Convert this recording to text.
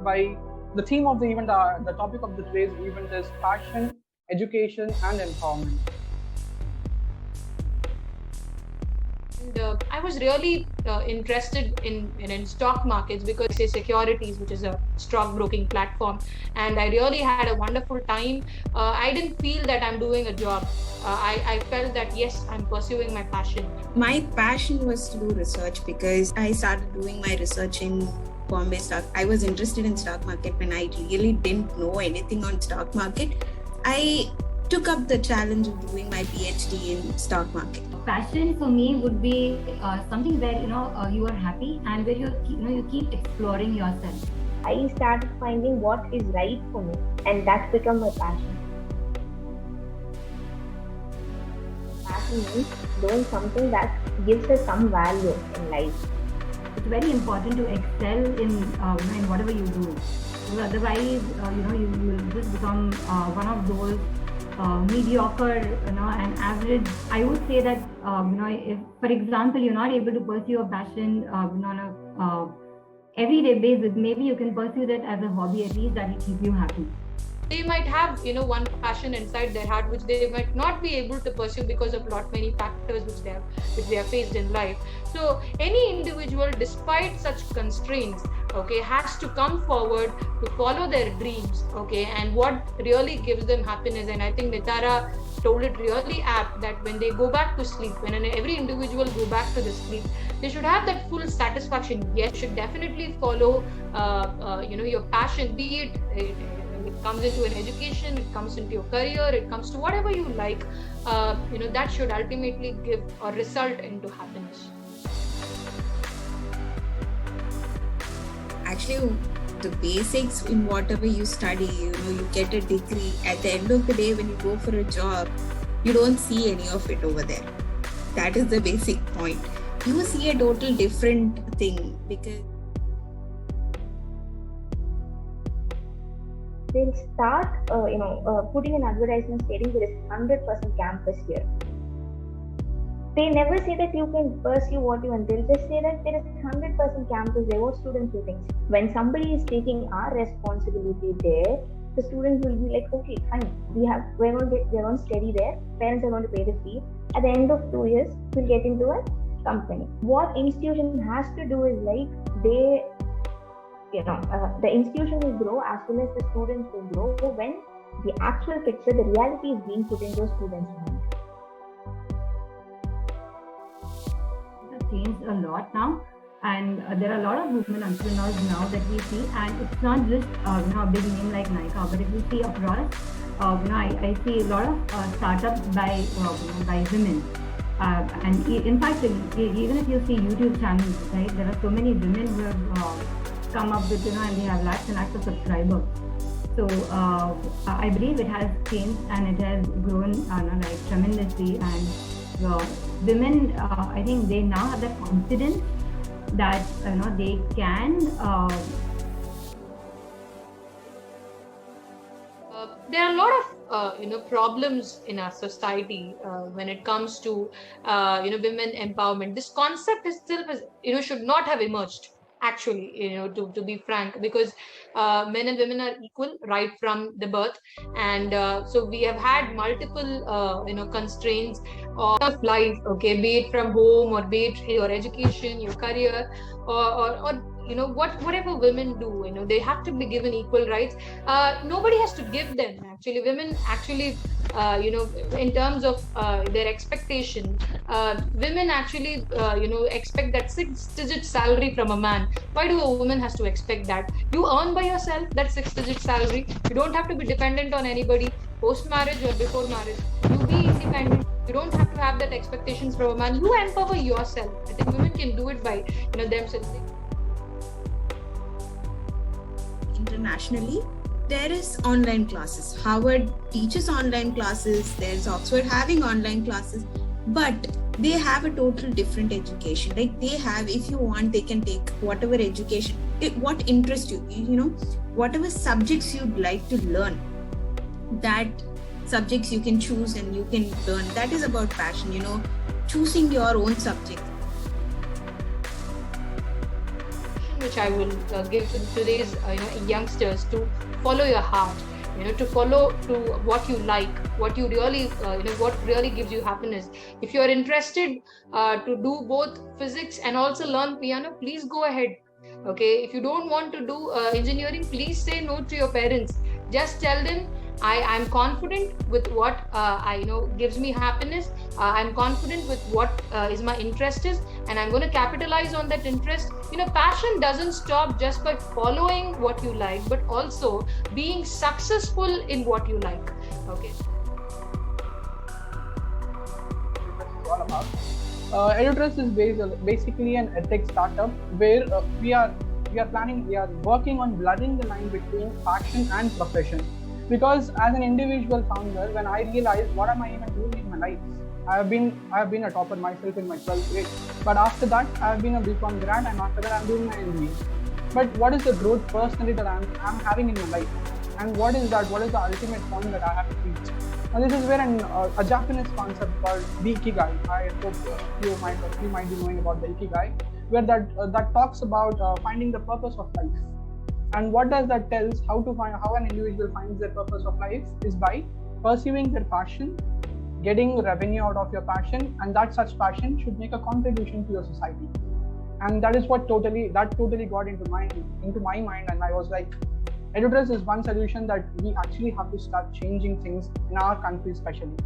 by the theme of the event. The topic of today's event is passion, education, and empowerment. And I was really interested in stock markets because say securities, which is a stockbroking platform, and I really had a wonderful time. I didn't feel that I'm doing a job. I felt that yes, I'm pursuing my passion. My passion was to do research because I started doing my research in Bombay stock. I was interested in stock market when I really didn't know anything on stock market. I took up the challenge of doing my PhD in stock market. Passion for me would be something where you are happy and where you keep exploring yourself. I started finding what is right for me, and that's become my passion. Passion means doing something that gives us some value in life. It's very important to excel in whatever you do. Because otherwise, you will just become one of those mediocre, and average. I would say that if, for example, you're not able to pursue a passion on a everyday basis, maybe you can pursue that as a hobby. At least that will keep you happy. They might have one passion inside their heart which they might not be able to pursue because of many factors which they have faced in life. So any individual, despite such constraints, has to come forward to follow their dreams, and what really gives them happiness. And I think Nitara told it really apt that when they go back to sleep, when every individual go back to the sleep, they should have that full satisfaction. Yes, you should definitely follow your passion, be it comes into an education, it comes into your career, it comes to whatever you like, that should ultimately give or result into happiness. Actually, the basics in whatever you study, you get a degree. At the end of the day, when you go for a job, you don't see any of it over there. That is the basic point. You see a total different thing because they'll start, putting an advertisement stating there is 100% campus here. They never say that you can pursue what you want. They'll just say that there is 100% campus there. What students will think? When somebody is taking our responsibility there, the students will be like, okay, fine. We're going to study there. Parents are going to pay the fee. At the end of 2 years, we'll get into a company. What institution has to do is the institution will grow as well as the students will grow when the actual picture, the reality is being put into a student's mind. It has changed a lot now, and there are a lot of women entrepreneurs now that we see, and it's not just a big name like Nykaa, but if you see across, I see a lot of startups by women. And in fact, even if you see YouTube channels, right, there are so many women who have come up with, and they have lakhs and lakhs of subscribers. So I believe it has changed and it has grown tremendously. And women, I think they now have that confidence that they can. There are a lot of problems in our society when it comes to women empowerment. This concept itself should not have emerged. Actually, to be frank, because men and women are equal right from the birth, and so we have had multiple constraints of life, be it from home or be it your education, your career, or whatever women do, they have to be given equal rights. Nobody has to give them. Actually, women actually in terms of their expectation, women actually expect that 6-digit salary from a man. Why do a woman has to expect that? You earn by yourself that 6-digit salary. You don't have to be dependent on anybody post marriage or before marriage. You be independent. You don't have to have that expectations from a man. You empower yourself. I think women can do it by themselves. Internationally, there is online classes. Harvard teaches online classes. There's Oxford having online classes, but they have a total different education. Like they have, if you want, they can take whatever education, what interests you, whatever subjects you'd like to learn, that subjects you can choose and you can learn. That is about passion, choosing your own subject. which I will give to today's youngsters: to follow your heart, to follow to what you like, what you really what really gives you happiness. If you are interested to do both physics and also learn piano, please go ahead. Okay, if you don't want to do engineering, please say no to your parents. Just tell them, I'm confident with what I gives me happiness. I'm confident with what is my interest is, and I'm going to capitalize on that interest. Passion doesn't stop just by following what you like, but also being successful in what you like. Okay. All about. Edutrest is basically an edtech startup where we are working on blurring the line between passion and profession. Because as an individual founder, when I realized what am I even doing in my life, I have been a topper myself in my 12th grade. But after that, I have been a BCom grad, and after that, I'm doing my MBA. But what is the growth personally that I'm having in my life, and what is that? What is the ultimate point that I have to reach? Now, this is where a Japanese concept called the ikigai. I hope you might be knowing about the ikigai, where that talks about finding the purpose of life. And what does that tells how an individual finds their purpose of life is by pursuing their passion, getting revenue out of your passion, and that such passion should make a contribution to your society. And that is what totally got into my mind, and I was like, Edutrest is one solution that we actually have to start changing things in our country especially.